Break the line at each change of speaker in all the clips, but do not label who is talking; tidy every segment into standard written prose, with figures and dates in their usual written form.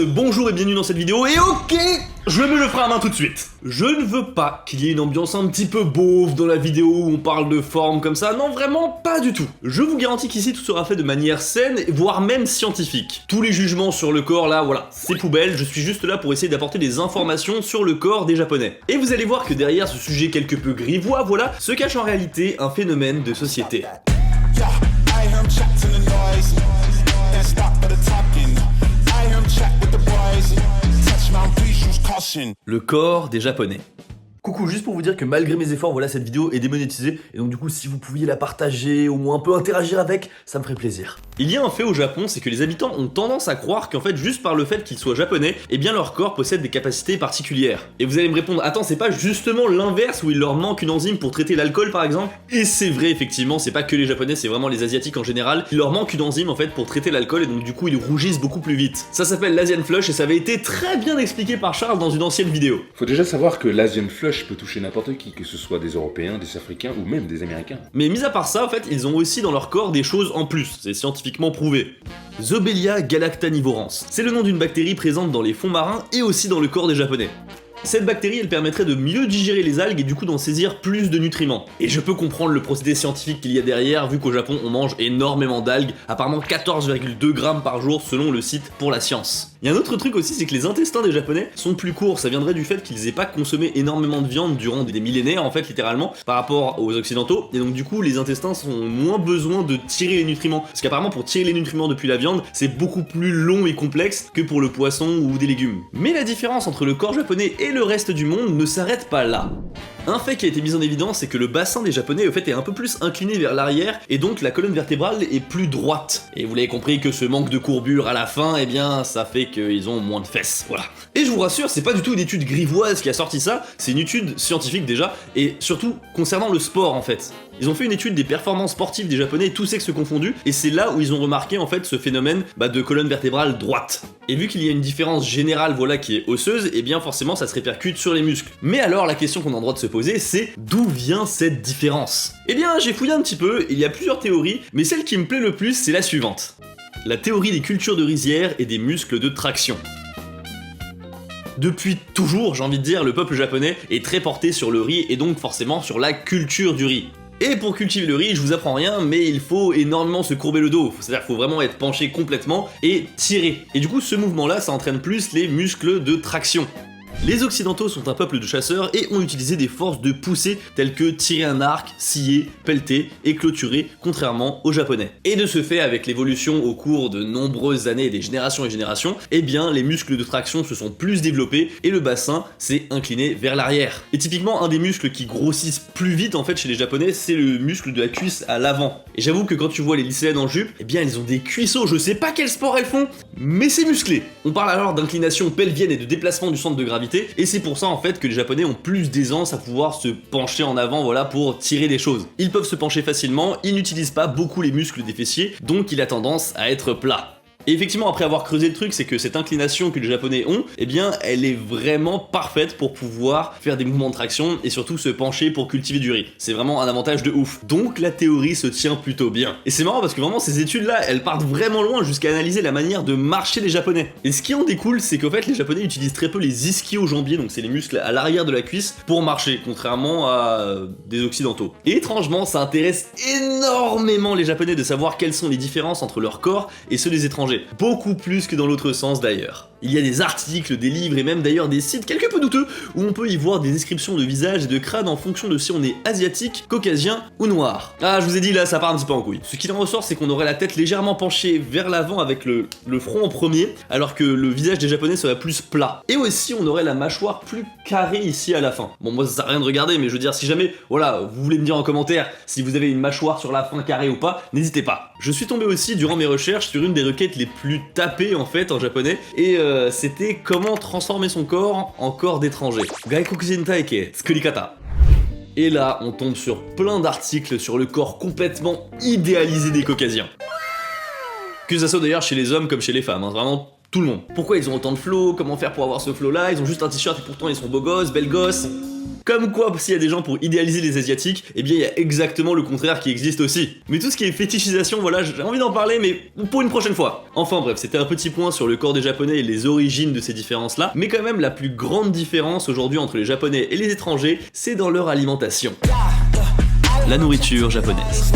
Bonjour et bienvenue dans cette vidéo, et ok, je me le ferai à main tout de suite. Je ne veux pas qu'il y ait une ambiance un petit peu beauf dans la vidéo où on parle de forme comme ça, non vraiment pas du tout. Je vous garantis qu'ici tout sera fait de manière saine, voire même scientifique. Tous les jugements sur le corps là, voilà, c'est poubelle, je suis juste là pour essayer d'apporter des informations sur le corps des japonais. Et vous allez voir que derrière ce sujet quelque peu grivois, voilà, se cache en réalité un phénomène de société. Le corps des japonais. Coucou, juste pour vous dire que malgré mes efforts, voilà, cette vidéo est démonétisée, et donc du coup, si vous pouviez la partager, au moins un peu interagir avec, ça me ferait plaisir. Il y a un fait au Japon, c'est que les habitants ont tendance à croire qu'en fait, juste par le fait qu'ils soient japonais, eh bien leur corps possède des capacités particulières. Et vous allez me répondre, attends, c'est pas justement l'inverse où il leur manque une enzyme pour traiter l'alcool par exemple? Et c'est vrai, effectivement, c'est pas que les japonais, c'est vraiment les asiatiques en général, il leur manque une enzyme en fait pour traiter l'alcool, et donc du coup, ils rougissent beaucoup plus vite. Ça s'appelle l'Asian Flush, et ça avait été très bien expliqué par Charles dans une ancienne vidéo.
Faut déjà savoir que l'Asian Flush peut toucher n'importe qui, que ce soit des Européens, des Africains ou même des Américains.
Mais mis à part ça, en fait, ils ont aussi dans leur corps des choses en plus, c'est scientifiquement prouvé. Zobelia galactanivorans, c'est le nom d'une bactérie présente dans les fonds marins et aussi dans le corps des japonais. Cette bactérie, elle permettrait de mieux digérer les algues et du coup d'en saisir plus de nutriments. Et je peux comprendre le procédé scientifique qu'il y a derrière, vu qu'au Japon on mange énormément d'algues, apparemment 14,2 grammes par jour selon le site Pour la Science. Il y a un autre truc aussi, c'est que les intestins des japonais sont plus courts, ça viendrait du fait qu'ils aient pas consommé énormément de viande durant des millénaires en fait littéralement, par rapport aux occidentaux, et donc du coup les intestins ont moins besoin de tirer les nutriments, parce qu'apparemment pour tirer les nutriments depuis la viande, c'est beaucoup plus long et complexe que pour le poisson ou des légumes. Mais la différence entre le corps japonais et le reste du monde ne s'arrête pas là. Un fait qui a été mis en évidence, c'est que le bassin des japonais au fait est un peu plus incliné vers l'arrière, et donc la colonne vertébrale est plus droite. Et vous l'avez compris que ce manque de courbure à la fin, eh bien ça fait qu'ils ont moins de fesses, voilà. Et je vous rassure, c'est pas du tout une étude grivoise qui a sorti ça, c'est une étude scientifique déjà, et surtout concernant le sport en fait. Ils ont fait une étude des performances sportives des japonais, tous sexes confondus, et c'est là où ils ont remarqué en fait ce phénomène de colonne vertébrale droite. Et vu qu'il y a une différence générale voilà qui est osseuse, et bien forcément ça se répercute sur les muscles. Mais alors la question qu'on a le droit de se poser, c'est d'où vient cette différence? Eh bien j'ai fouillé un petit peu, il y a plusieurs théories, mais celle qui me plaît le plus c'est la suivante. La théorie des cultures de rizière et des muscles de traction. Depuis toujours, j'ai envie de dire, le peuple japonais est très porté sur le riz et donc forcément sur la culture du riz. Et pour cultiver le riz, je vous apprends rien, mais il faut énormément se courber le dos, c'est-à-dire qu'il faut vraiment être penché complètement et tirer. Et du coup, ce mouvement-là, ça entraîne plus les muscles de traction. Les occidentaux sont un peuple de chasseurs et ont utilisé des forces de poussée telles que tirer un arc, scier, pelleter et clôturer, contrairement aux japonais. Et de ce fait, avec l'évolution au cours de nombreuses années, des générations et générations, eh bien les muscles de traction se sont plus développés et le bassin s'est incliné vers l'arrière. Et typiquement, un des muscles qui grossissent plus vite en fait chez les japonais, c'est le muscle de la cuisse à l'avant. Et j'avoue que quand tu vois les lycéennes en jupe, eh bien elles ont des cuisseaux, je sais pas quel sport elles font, mais c'est musclé. On parle alors d'inclination pelvienne et de déplacement du centre de gravité, et c'est pour ça en fait que les japonais ont plus d'aisance à pouvoir se pencher en avant voilà pour tirer des choses. Ils peuvent se pencher facilement, ils n'utilisent pas beaucoup les muscles des fessiers, donc il a tendance à être plat. Et effectivement, après avoir creusé le truc, c'est que cette inclination que les japonais ont, eh bien, elle est vraiment parfaite pour pouvoir faire des mouvements de traction et surtout se pencher pour cultiver du riz. C'est vraiment un avantage de ouf. Donc la théorie se tient plutôt bien. Et c'est marrant parce que vraiment ces études-là, elles partent vraiment loin jusqu'à analyser la manière de marcher des japonais. Et ce qui en découle, c'est qu'en fait, les japonais utilisent très peu les ischio-jambiers, donc c'est les muscles à l'arrière de la cuisse, pour marcher, contrairement à des occidentaux. Et étrangement, ça intéresse énormément les japonais de savoir quelles sont les différences entre leur corps et ceux des étrangers. Beaucoup plus que dans l'autre sens d'ailleurs. Il y a des articles, des livres et même d'ailleurs des sites quelque peu douteux où on peut y voir des descriptions de visages et de crânes en fonction de si on est asiatique, caucasien ou noir. Ah, je vous ai dit là, ça part un petit peu en couille. Ce qu'il en ressort, c'est qu'on aurait la tête légèrement penchée vers l'avant avec le front en premier, alors que le visage des japonais serait plus plat. Et aussi, on aurait la mâchoire plus carrée ici à la fin. Bon, moi ça sert à rien de regarder, mais je veux dire, si jamais, voilà, vous voulez me dire en commentaire si vous avez une mâchoire sur la fin carrée ou pas, n'hésitez pas. Je suis tombé aussi durant mes recherches sur une des requêtes les plus tapées en fait en japonais, et c'était comment transformer son corps en corps d'étranger. Gaikokujin taike tsukurikata. Et là, on tombe sur plein d'articles sur le corps complètement idéalisé des caucasiens. Que ça soit d'ailleurs chez les hommes comme chez les femmes, hein, vraiment Tout le monde. Pourquoi ils ont autant de flow? Comment faire pour avoir ce flow là? Ils ont juste un t-shirt et pourtant ils sont beaux gosses, belles gosses. Comme quoi, s'il y a des gens pour idéaliser les asiatiques, eh bien il y a exactement le contraire qui existe aussi. Mais tout ce qui est fétichisation, voilà, j'ai envie d'en parler, mais pour une prochaine fois. Enfin bref, c'était un petit point sur le corps des japonais et les origines de ces différences-là, mais quand même la plus grande différence aujourd'hui entre les japonais et les étrangers, c'est dans leur alimentation. La nourriture japonaise.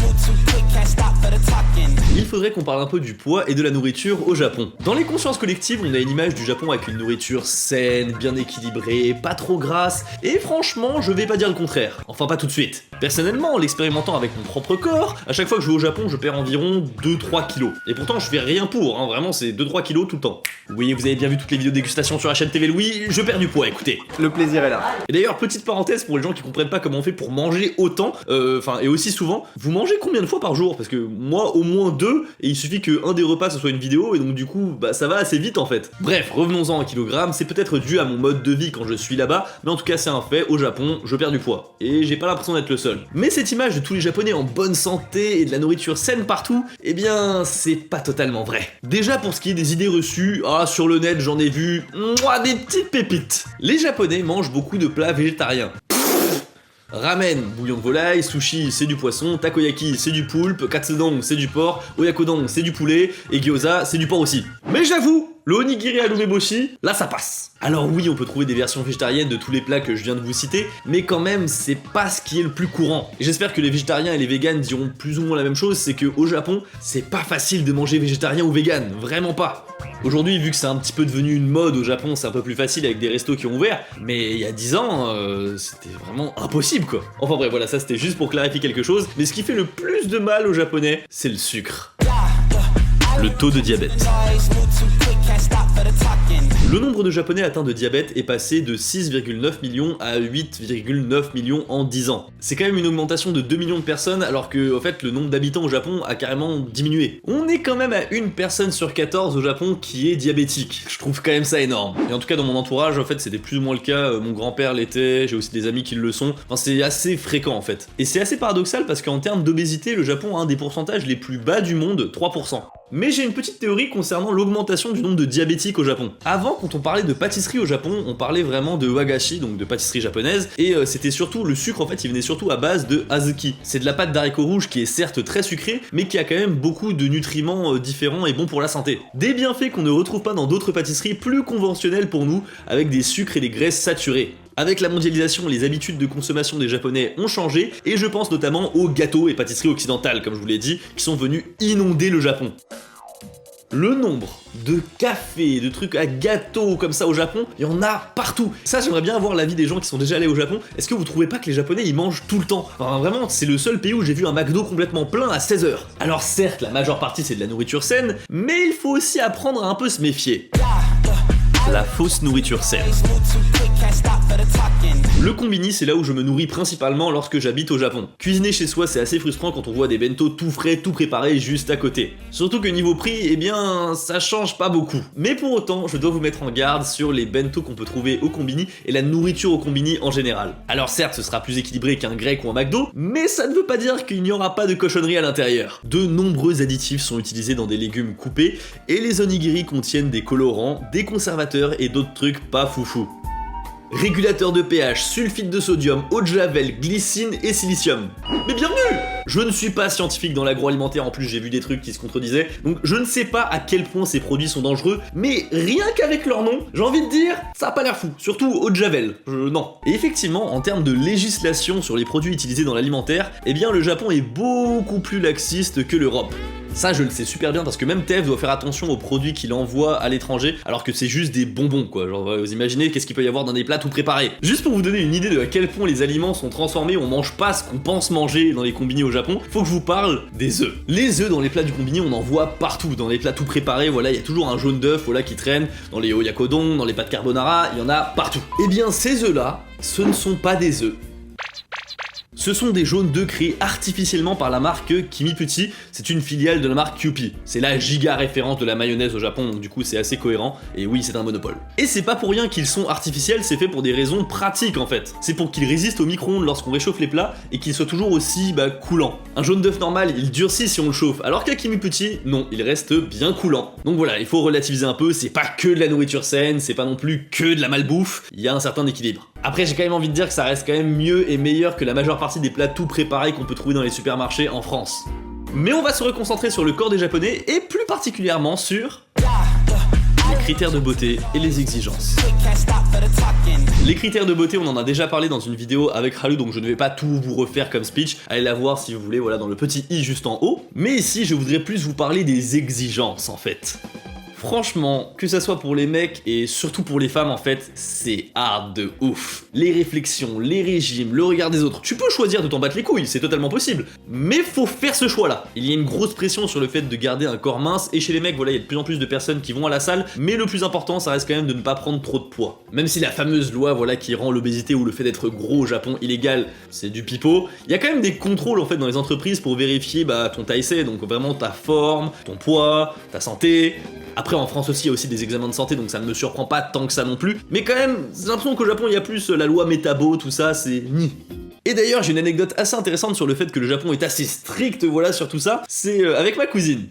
Il faudrait qu'on parle un peu du poids et de la nourriture au Japon. Dans les consciences collectives, on a une image du Japon avec une nourriture saine, bien équilibrée, pas trop grasse, et franchement, je vais pas dire le contraire. Enfin, pas tout de suite. Personnellement, en l'expérimentant avec mon propre corps, à chaque fois que je vais au Japon, je perds environ 2-3 kilos. Et pourtant, je fais rien pour, hein, vraiment, c'est 2-3 kilos tout le temps. Oui, vous avez bien vu toutes les vidéos dégustation sur la chaîne TV Louis, je perds du poids, écoutez.
Le plaisir est là.
Et d'ailleurs, petite parenthèse pour les gens qui comprennent pas comment on fait pour manger autant, et aussi souvent, vous mangez combien de fois par jour? Parce que moi, au moins 2, et il suffit qu'un des repas ce soit une vidéo, et donc du coup, bah ça va assez vite en fait. Bref, revenons-en à kilogrammes, c'est peut-être dû à mon mode de vie quand je suis là-bas, mais en tout cas c'est un fait, au Japon, je perds du poids. Et j'ai pas l'impression d'être le seul. Mais cette image de tous les Japonais en bonne santé et de la nourriture saine partout, eh bien, c'est pas totalement vrai. Déjà pour ce qui est des idées reçues, sur le net j'en ai vu, des petites pépites. Les Japonais mangent beaucoup de plats végétariens. Ramen, bouillon de volaille, sushi c'est du poisson, takoyaki c'est du poulpe, katsudon c'est du porc, oyakodon c'est du poulet, et gyoza c'est du porc aussi. Mais j'avoue, le onigiri à l'umeboshi, là ça passe. Alors oui, on peut trouver des versions végétariennes de tous les plats que je viens de vous citer, mais quand même, c'est pas ce qui est le plus courant. Et j'espère que les végétariens et les véganes diront plus ou moins la même chose, c'est qu'au Japon, c'est pas facile de manger végétarien ou vegan, vraiment pas. Aujourd'hui, vu que c'est un petit peu devenu une mode au Japon, c'est un peu plus facile avec des restos qui ont ouvert, mais il y a 10 ans, c'était vraiment impossible quoi. Enfin bref, voilà, ça c'était juste pour clarifier quelque chose, mais ce qui fait le plus de mal aux Japonais, c'est le sucre. Le taux de diabète. Le nombre de Japonais atteints de diabète est passé de 6,9 millions à 8,9 millions en 10 ans. C'est quand même une augmentation de 2 millions de personnes alors que, en fait, le nombre d'habitants au Japon a carrément diminué. On est quand même à une personne sur 14 au Japon qui est diabétique. Je trouve quand même ça énorme. Et en tout cas, dans mon entourage, en fait, c'était plus ou moins le cas. Mon grand-père l'était, j'ai aussi des amis qui le sont. Enfin, c'est assez fréquent, en fait. Et c'est assez paradoxal parce qu'en termes d'obésité, le Japon a un des pourcentages les plus bas du monde, 3%. Mais j'ai une petite théorie concernant l'augmentation du nombre de diabétiques au Japon. Avant, quand on parlait de pâtisserie au Japon, on parlait vraiment de wagashi, donc de pâtisserie japonaise, et c'était surtout, le sucre en fait, il venait surtout à base de azuki. C'est de la pâte d'haricots rouges qui est certes très sucrée, mais qui a quand même beaucoup de nutriments différents et bons pour la santé. Des bienfaits qu'on ne retrouve pas dans d'autres pâtisseries plus conventionnelles pour nous, avec des sucres et des graisses saturées. Avec la mondialisation, les habitudes de consommation des Japonais ont changé, et je pense notamment aux gâteaux et pâtisseries occidentales, comme je vous l'ai dit, qui sont venus inonder le Japon. Le nombre de cafés, de trucs à gâteaux comme ça au Japon, il y en a partout. Ça, j'aimerais bien avoir l'avis des gens qui sont déjà allés au Japon. Est-ce que vous trouvez pas que les Japonais, ils mangent tout le temps? Enfin, vraiment, c'est le seul pays où j'ai vu un McDo complètement plein à 16h. Alors certes, la majeure partie, c'est de la nourriture saine, mais il faut aussi apprendre à un peu se méfier. La fausse nourriture saine. Le combini, c'est là où je me nourris principalement lorsque j'habite au Japon. Cuisiner chez soi, c'est assez frustrant quand on voit des bento tout frais, tout préparés juste à côté. Surtout que niveau prix, eh bien, ça change pas beaucoup. Mais pour autant, je dois vous mettre en garde sur les bento qu'on peut trouver au combini et la nourriture au combini en général. Alors certes, ce sera plus équilibré qu'un grec ou un McDo, mais ça ne veut pas dire qu'il n'y aura pas de cochonnerie à l'intérieur. De nombreux additifs sont utilisés dans des légumes coupés, et les onigiri contiennent des colorants, des conservateurs et d'autres trucs pas foufou. Régulateur de pH, sulfite de sodium, eau de javel, glycine et silicium. Mais bienvenue! Je ne suis pas scientifique dans l'agroalimentaire, en plus j'ai vu des trucs qui se contredisaient, donc je ne sais pas à quel point ces produits sont dangereux, mais rien qu'avec leur nom, j'ai envie de dire, ça a pas l'air fou, surtout eau de javel, non. Et effectivement, en termes de législation sur les produits utilisés dans l'alimentaire, eh bien le Japon est beaucoup plus laxiste que l'Europe. Ça, je le sais super bien parce que même TF doit faire attention aux produits qu'il envoie à l'étranger, alors que c'est juste des bonbons, quoi. Genre, vous imaginez qu'est-ce qu'il peut y avoir dans des plats tout préparés. Juste pour vous donner une idée de à quel point les aliments sont transformés, on mange pas ce qu'on pense manger dans les combini au Japon, faut que je vous parle des œufs. Les œufs dans les plats du combini, on en voit partout. Dans les plats tout préparés, voilà, il y a toujours un jaune d'œuf, voilà, qui traîne. Dans les oyakodon, dans les pâtes carbonara, il y en a partout. Et bien, ces œufs-là, ce ne sont pas des œufs. Ce Ce sont des jaunes d'œufs créés artificiellement par la marque Kimipuchi, c'est une filiale de la marque Kewpie. C'est la giga référence de la mayonnaise au Japon, donc du coup c'est assez cohérent, et oui c'est un monopole. Et c'est pas pour rien qu'ils sont artificiels, c'est fait pour des raisons pratiques en fait. C'est pour qu'ils résistent au micro-ondes lorsqu'on réchauffe les plats, et qu'ils soient toujours aussi coulants. Un jaune d'œuf normal, il durcit si on le chauffe, alors qu'à Kimipuchi, non, il reste bien coulant. Donc voilà, il faut relativiser un peu, c'est pas que de la nourriture saine, c'est pas non plus que de la malbouffe, il y a un certain équilibre. Après j'ai quand même envie de dire que ça reste quand même mieux et meilleur que la majeure partie des plats tout préparés qu'on peut trouver dans les supermarchés en France. Mais on va se reconcentrer sur le corps des Japonais et plus particulièrement sur les critères de beauté et les exigences. Les critères de beauté, on en a déjà parlé dans une vidéo avec Halu, donc je ne vais pas tout vous refaire comme speech, allez la voir si vous voulez, voilà, dans le petit i juste en haut. Mais ici, je voudrais plus vous parler des exigences en fait. Franchement, que ça soit pour les mecs et surtout pour les femmes en fait, c'est hard de ouf. Les réflexions, les régimes, le regard des autres, tu peux choisir de t'en battre les couilles, c'est totalement possible. Mais faut faire ce choix là. Il y a une grosse pression sur le fait de garder un corps mince et chez les mecs, voilà, il y a de plus en plus de personnes qui vont à la salle, mais le plus important, ça reste quand même de ne pas prendre trop de poids. Même si la fameuse loi, voilà, qui rend l'obésité ou le fait d'être gros au Japon illégal, c'est du pipeau, il y a quand même des contrôles en fait dans les entreprises pour vérifier ton taille-C, donc vraiment ta forme, ton poids, ta santé. Après en France aussi il y a aussi des examens de santé donc ça ne me surprend pas tant que ça non plus. Mais quand même, j'ai l'impression qu'au Japon il y a plus la loi métabo, tout ça, c'est ni. Et d'ailleurs j'ai une anecdote assez intéressante sur le fait que le Japon est assez strict voilà sur tout ça, c'est avec ma cousine.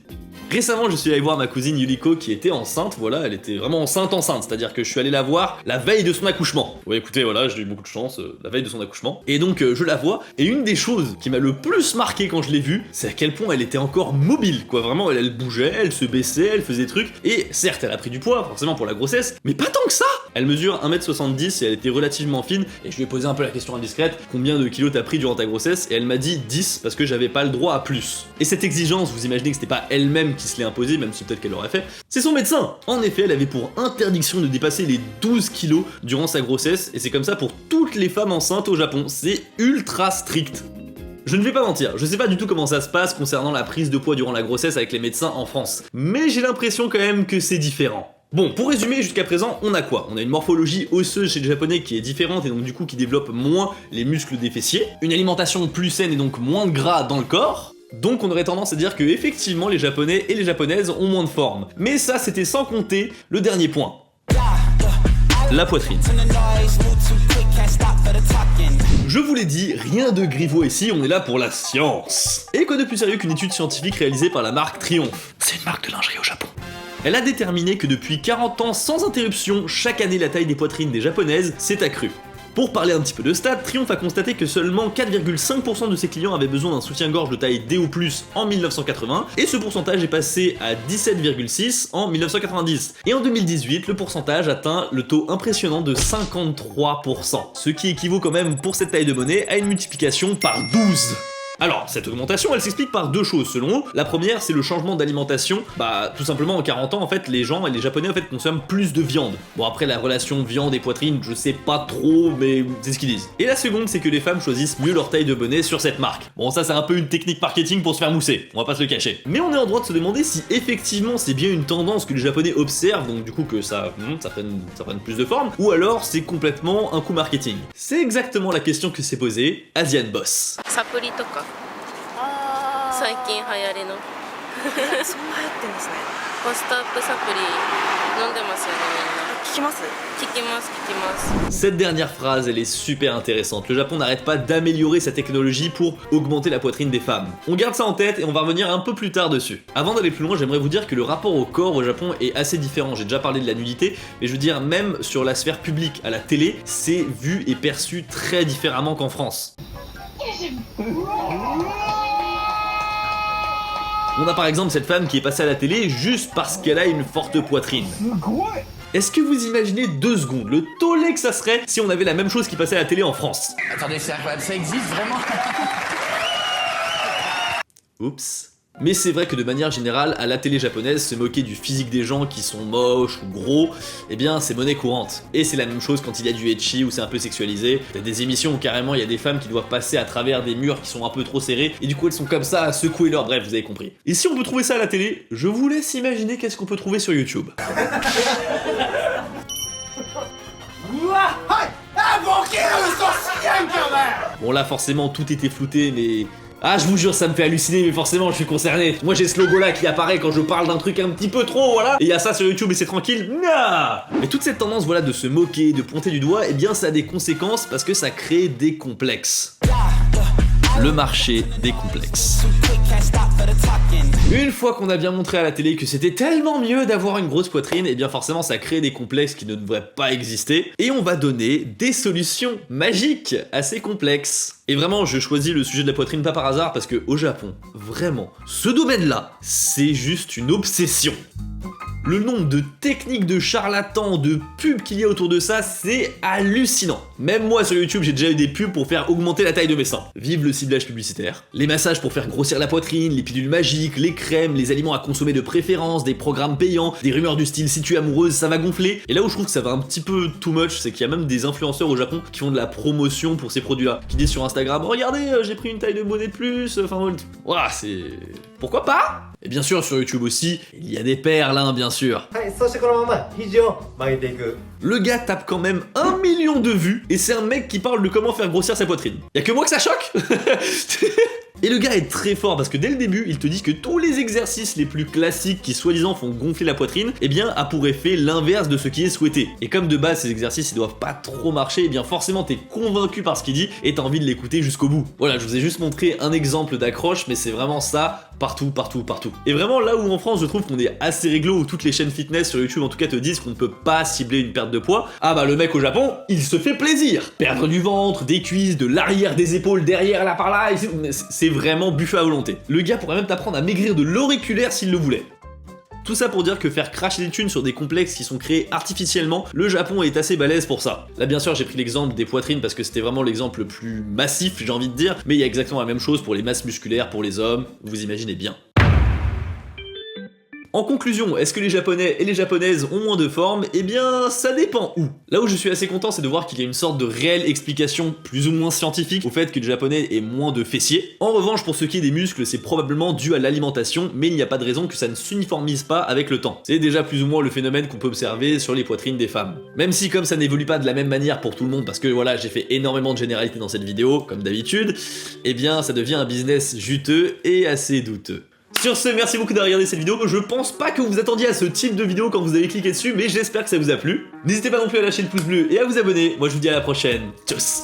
Récemment, je suis allé voir ma cousine Yuriko qui était enceinte, voilà, elle était vraiment enceinte, c'est-à-dire que je suis allé la voir la veille de son accouchement. Ouais, écoutez, voilà, j'ai eu beaucoup de chance, la veille de son accouchement. Et donc, je la vois, et une des choses qui m'a le plus marqué quand je l'ai vue, c'est à quel point elle était encore mobile, quoi, vraiment, elle bougeait, elle se baissait, elle faisait des trucs, et certes, elle a pris du poids, forcément pour la grossesse, mais pas tant que ça. Elle mesure 1m70 et elle était relativement fine, et je lui ai posé un peu la question indiscrète, combien de kilos t'as pris durant ta grossesse, et elle m'a dit 10, parce que j'avais pas le droit à plus. Et cette exigence, vous imaginez que c'était pas elle-même qui se l'est imposée, même si peut-être qu'elle l'aurait fait, c'est son médecin. En effet, elle avait pour interdiction de dépasser les 12 kilos durant sa grossesse, et c'est comme ça pour toutes les femmes enceintes au Japon, c'est ultra strict. Je ne vais pas mentir, je sais pas du tout comment ça se passe concernant la prise de poids durant la grossesse avec les médecins en France, mais j'ai l'impression quand même que c'est différent. Bon, pour résumer, jusqu'à présent, on a quoi? On a une morphologie osseuse chez les Japonais qui est différente et donc du coup qui développe moins les muscles des fessiers, une alimentation plus saine et donc moins de gras dans le corps. Donc on aurait tendance à dire que effectivement les Japonais et les Japonaises ont moins de forme. Mais ça c'était sans compter le dernier point. La poitrine. Je vous l'ai dit, rien de griveau ici, on est là pour la science. Et quoi de plus sérieux qu'une étude scientifique réalisée par la marque Triomphe? C'est une marque de lingerie au Japon. Elle a déterminé que depuis 40 ans sans interruption, chaque année la taille des poitrines des Japonaises s'est accrue. Pour parler un petit peu de stats, Triomphe a constaté que seulement 4,5% de ses clients avaient besoin d'un soutien-gorge de taille D ou plus en 1980, et ce pourcentage est passé à 17,6% en 1990. Et en 2018, le pourcentage atteint le taux impressionnant de 53%, ce qui équivaut quand même pour cette taille de monnaie à une multiplication par 12. Alors, cette augmentation, elle s'explique par deux choses selon eux. La première, c'est le changement d'alimentation. Tout simplement, en 40 ans, en fait, les gens et les Japonais, en fait, consomment plus de viande. Bon, après, la relation viande et poitrine, je sais pas trop, mais c'est ce qu'ils disent. Et la seconde, c'est que les femmes choisissent mieux leur taille de bonnet sur cette marque. Bon, ça, c'est un peu une technique marketing pour se faire mousser, on va pas se le cacher. Mais on est en droit de se demander si effectivement c'est bien une tendance que les Japonais observent, donc du coup que ça prenne plus de forme, ou alors c'est complètement un coup marketing. C'est exactement la question que s'est posée Asian Boss.
最近流行りのそんな流行ってんですね。バストアップサプリ飲んでますよねみんな。聞きます？聞きます。
Cette dernière phrase, elle est super intéressante. Le Japon n'arrête pas d'améliorer sa technologie pour augmenter la poitrine des femmes. On garde ça en tête et on va revenir un peu plus tard dessus. Avant d'aller plus loin, j'aimerais vous dire que le rapport au corps au Japon est assez différent. J'ai déjà parlé de la nudité, mais je veux dire même sur la sphère publique, à la télé, c'est vu et perçu très différemment qu'en France. On a par exemple cette femme qui est passée à la télé juste parce qu'elle a une forte poitrine. Est-ce que vous imaginez 2 secondes le tollé que ça serait si on avait la même chose qui passait à la télé en France?
Attendez, c'est incroyable, ça existe vraiment?
Oups. Mais c'est vrai que de manière générale, à la télé japonaise, se moquer du physique des gens qui sont moches ou gros, eh bien c'est monnaie courante. Et c'est la même chose quand il y a du ecchi où c'est un peu sexualisé. Il y a des émissions où carrément il y a des femmes qui doivent passer à travers des murs qui sont un peu trop serrés, et du coup elles sont comme ça à secouer leur... Bref, vous avez compris. Et si on peut trouver ça à la télé, je vous laisse imaginer qu'est-ce qu'on peut trouver sur YouTube. Bon là forcément tout était flouté mais... Ah je vous jure ça me fait halluciner mais forcément je suis concerné. Moi j'ai ce logo là qui apparaît quand je parle d'un truc un petit peu trop voilà. Et il y a ça sur YouTube et c'est tranquille. Nah. Mais toute cette tendance voilà de se moquer, de pointer du doigt, eh bien ça a des conséquences parce que ça crée des complexes. Le marché des complexes. Une fois qu'on a bien montré à la télé que c'était tellement mieux d'avoir une grosse poitrine, et bien forcément ça crée des complexes qui ne devraient pas exister, et on va donner des solutions magiques à ces complexes. Et vraiment, je choisis le sujet de la poitrine pas par hasard, parce que au Japon, vraiment, ce domaine-là, c'est juste une obsession. Le nombre de techniques de charlatans, de pubs qu'il y a autour de ça, c'est hallucinant. Même moi sur YouTube, j'ai déjà eu des pubs pour faire augmenter la taille de mes seins. Vive le ciblage publicitaire. Les massages pour faire grossir la poitrine, les pilules magiques, les crèmes, les aliments à consommer de préférence, des programmes payants, des rumeurs du style si tu es amoureuse, ça va gonfler. Et là où je trouve que ça va un petit peu too much, c'est qu'il y a même des influenceurs au Japon qui font de la promotion pour ces produits-là. Qui disent sur Instagram, regardez, j'ai pris une taille de monnaie de plus, enfin, voilà, c'est... Pourquoi pas? Et bien sûr sur YouTube aussi, il y a des perles hein, bien sûr. Le gars tape quand même 1 million de vues et c'est un mec qui parle de comment faire grossir sa poitrine. Y'a que moi que ça choque. Et le gars est très fort parce que dès le début, il te dit que tous les exercices les plus classiques qui soi-disant font gonfler la poitrine, eh bien a pour effet l'inverse de ce qui est souhaité. Et comme de base ces exercices ils doivent pas trop marcher, eh bien forcément t'es convaincu par ce qu'il dit et t'as envie de l'écouter jusqu'au bout. Voilà, je vous ai juste montré un exemple d'accroche, mais c'est vraiment ça partout, partout, partout. Et vraiment là où en France je trouve qu'on est assez réglo, où toutes les chaînes fitness sur YouTube en tout cas te disent qu'on ne peut pas cibler une perte de poids, ah bah le mec au Japon, il se fait plaisir. Perdre du ventre, des cuisses, de l'arrière des épaules, derrière là par là, c'est vraiment buffet à volonté. Le gars pourrait même t'apprendre à maigrir de l'auriculaire s'il le voulait. Tout ça pour dire que faire cracher des thunes sur des complexes qui sont créés artificiellement, le Japon est assez balèze pour ça. Là bien sûr j'ai pris l'exemple des poitrines parce que c'était vraiment l'exemple le plus massif j'ai envie de dire, mais il y a exactement la même chose pour les masses musculaires, pour les hommes, vous imaginez bien. En conclusion, est-ce que les Japonais et les Japonaises ont moins de forme? Eh bien, ça dépend où. Là où je suis assez content, c'est de voir qu'il y a une sorte de réelle explication plus ou moins scientifique au fait que les Japonais aient moins de fessiers. En revanche, pour ce qui est des muscles, c'est probablement dû à l'alimentation, mais il n'y a pas de raison que ça ne s'uniformise pas avec le temps. C'est déjà plus ou moins le phénomène qu'on peut observer sur les poitrines des femmes. Même si comme ça n'évolue pas de la même manière pour tout le monde, parce que voilà, j'ai fait énormément de généralités dans cette vidéo, comme d'habitude, eh bien ça devient un business juteux et assez douteux. Sur ce, merci beaucoup d'avoir regardé cette vidéo. Je pense pas que vous vous attendiez à ce type de vidéo quand vous avez cliqué dessus, mais j'espère que ça vous a plu. N'hésitez pas non plus à lâcher le pouce bleu et à vous abonner. Moi je vous dis à la prochaine. Tchuss.